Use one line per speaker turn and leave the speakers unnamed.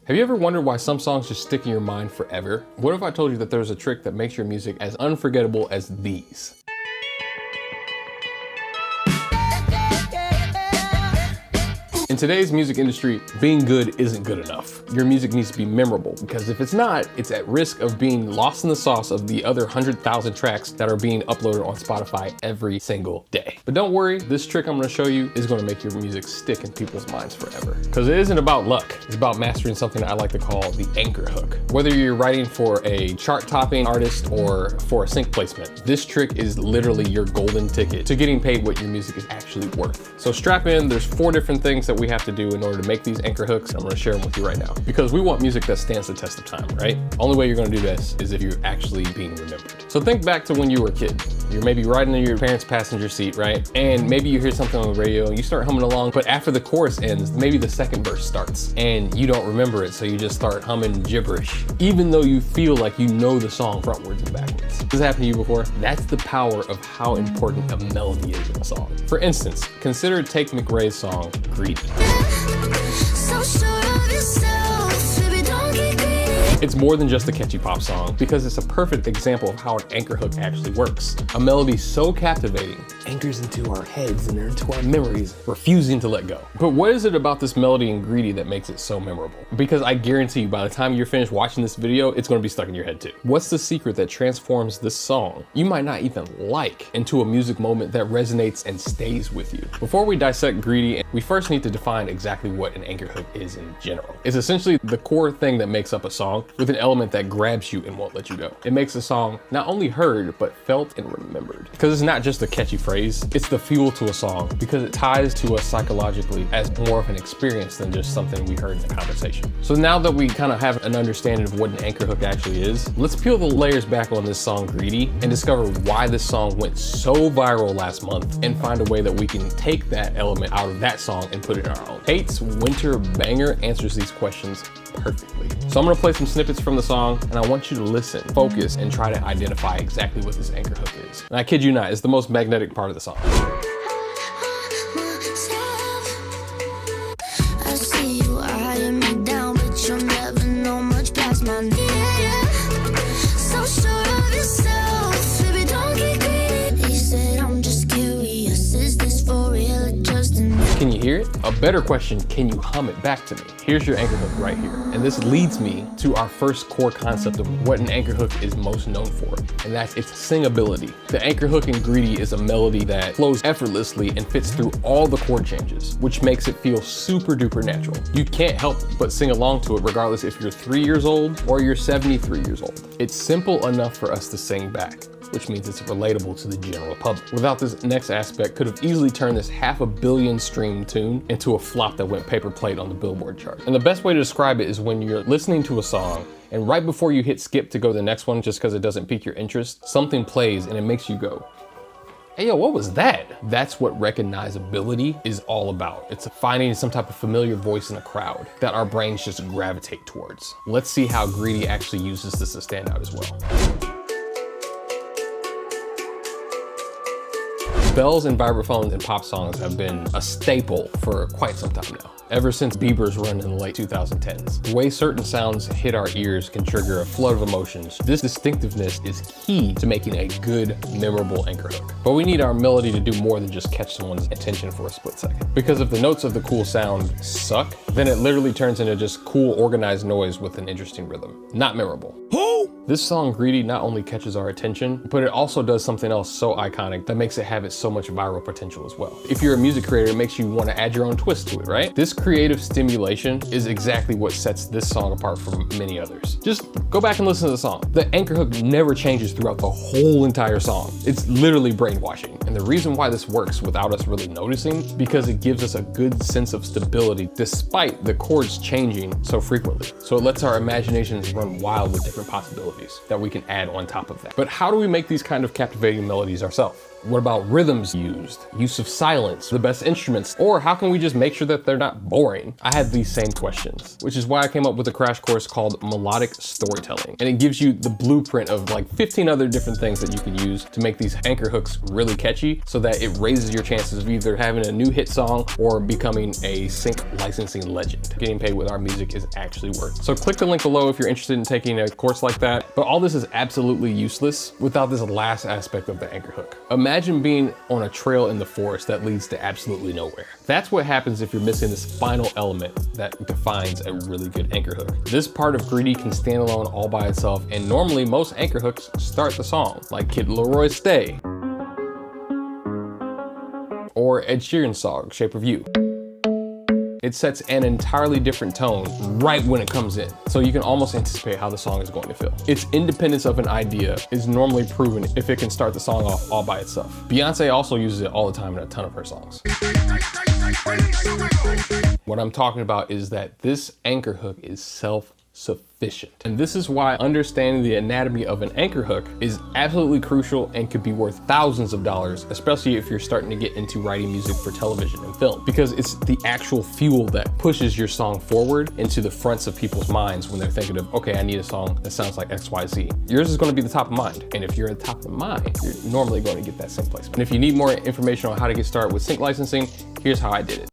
Have you ever wondered why some songs just stick in your mind forever? What if I told you that there's a trick that makes your music as unforgettable as these? In today's music industry, being good isn't good enough. Your music needs to be memorable, because if it's not, it's at risk of being lost in the sauce of the other 100,000 tracks that are being uploaded on Spotify every single day. But don't worry, this trick I'm gonna show you is gonna make your music stick in people's minds forever. Because it isn't about luck, it's about mastering something I like to call the anchor hook. Whether you're writing for a chart-topping artist or for a sync placement, this trick is literally your golden ticket to getting paid what your music is actually worth. So strap in, there's 4 different things that we have to do in order to make these anchor hooks. I'm gonna share them with you right now. Because we want music that stands the test of time, right? Only way you're gonna do this is if you're actually being remembered. So think back to when you were a kid. You're maybe riding in your parents' passenger seat, right? And maybe you hear something on the radio, you start humming along, but after the chorus ends, maybe the second verse starts and you don't remember it, so you just start humming gibberish, even though you feel like you know the song frontwards and backwards. Has this happened to you before? That's the power of how important a melody is in a song. For instance, consider Tate McRae's song, Greedy.
So sure of yourself, baby, don't get greedy.
It's more than just a catchy pop song, because it's a perfect example of how an anchor hook actually works. A melody so captivating anchors into our heads and into our memories, refusing to let go. But what is it about this melody in Greedy that makes it so memorable? Because I guarantee you, by the time you're finished watching this video, it's gonna be stuck in your head too. What's the secret that transforms this song you might not even like into a music moment that resonates and stays with you? Before we dissect Greedy, we first need to define exactly what an anchor hook is in general. It's essentially the core thing that makes up a song with an element that grabs you and won't let you go. It makes a song not only heard, but felt and remembered. Because it's not just a catchy phrase, it's the fuel to a song, because it ties to us psychologically as more of an experience than just something we heard in a conversation. So now that we kind of have an understanding of what an anchor hook actually is, let's peel the layers back on this song Greedy and discover why this song went so viral last month, and find a way that we can take that element out of that song and put it in our own. Tate's Winter Banger answers these questions perfectly. So I'm gonna play some snippets from the song, and I want you to listen, focus, and try to identify exactly what this anchor hook is. And I kid you not, it's the most magnetic part of the song.
I see you eyeing me down, but you'll never know much past my name. So sure of yourself, baby, don't get greedy. He said, I'm just curious, is this for real or just an...
Can you hear it? A better question, can you hum it back to me? Here's your anchor hook right here. And this leads me to our first core concept of what an anchor hook is most known for, and that's its singability. The anchor hook in Greedy is a melody that flows effortlessly and fits through all the chord changes, which makes it feel super duper natural. You can't help but sing along to it regardless if you're 3 years old or you're 73 years old. It's simple enough for us to sing back, which means it's relatable to the general public. Without this next aspect, could have easily turned this 500 million stream tune into a flop that went paper plate on the Billboard chart. And the best way to describe it is when you're listening to a song, and right before you hit skip to go to the next one, just because it doesn't pique your interest, something plays and it makes you go, hey, yo, what was that? That's what recognizability is all about. It's finding some type of familiar voice in a crowd that our brains just gravitate towards. Let's see how Greedy actually uses this to stand out as well. Bells and vibraphones in pop songs have been a staple for quite some time now, ever since Bieber's run in the late 2010s. The way certain sounds hit our ears can trigger a flood of emotions. This distinctiveness is key to making a good, memorable anchor hook. But we need our melody to do more than just catch someone's attention for a split second. Because if the notes of the cool sound suck, then it literally turns into just cool, organized noise with an interesting rhythm. Not memorable. This song, Greedy, not only catches our attention, but it also does something else so iconic that makes it have it so much viral potential as well. If you're a music creator, it makes you want to add your own twist to it, right? This creative stimulation is exactly what sets this song apart from many others. Just go back and listen to the song. The anchor hook never changes throughout the whole entire song. It's literally brainwashing. And the reason why this works without us really noticing, because it gives us a good sense of stability despite the chords changing so frequently. So it lets our imaginations run wild with different possibilities that we can add on top of that. But how do we make these kind of captivating melodies ourselves? What about rhythms used, use of silence, the best instruments, or how can we just make sure that they're not boring? I had these same questions, which is why I came up with a crash course called Melodic Storytelling. And it gives you the blueprint of like 15 other different things that you can use to make these anchor hooks really catchy so that it raises your chances of either having a new hit song or becoming a sync licensing legend. Getting paid with our music is actually worth it. So click the link below if you're interested in taking a course like that. But all this is absolutely useless without this last aspect of the anchor hook. Imagine being on a trail in the forest that leads to absolutely nowhere. That's what happens if you're missing this final element that defines a really good anchor hook. This part of Greedy can stand alone all by itself, and normally most anchor hooks start the song, like Kid Leroy's Stay, or Ed Sheeran's song, Shape of You. It sets an entirely different tone right when it comes in, so you can almost anticipate how the song is going to feel. Its independence of an idea is normally proven if it can start the song off all by itself. Beyonce also uses it all the time in a ton of her songs. What I'm talking about is that this anchor hook is self-sufficient. And this is why understanding the anatomy of an anchor hook is absolutely crucial and could be worth thousands of dollars, especially if you're starting to get into writing music for television and film, because it's the actual fuel that pushes your song forward into the fronts of people's minds when they're thinking of, okay, I need a song that sounds like XYZ. Yours is going to be the top of mind. And if you're at the top of mind, you're normally going to get that sync placement. And if you need more information on how to get started with sync licensing, here's how I did it.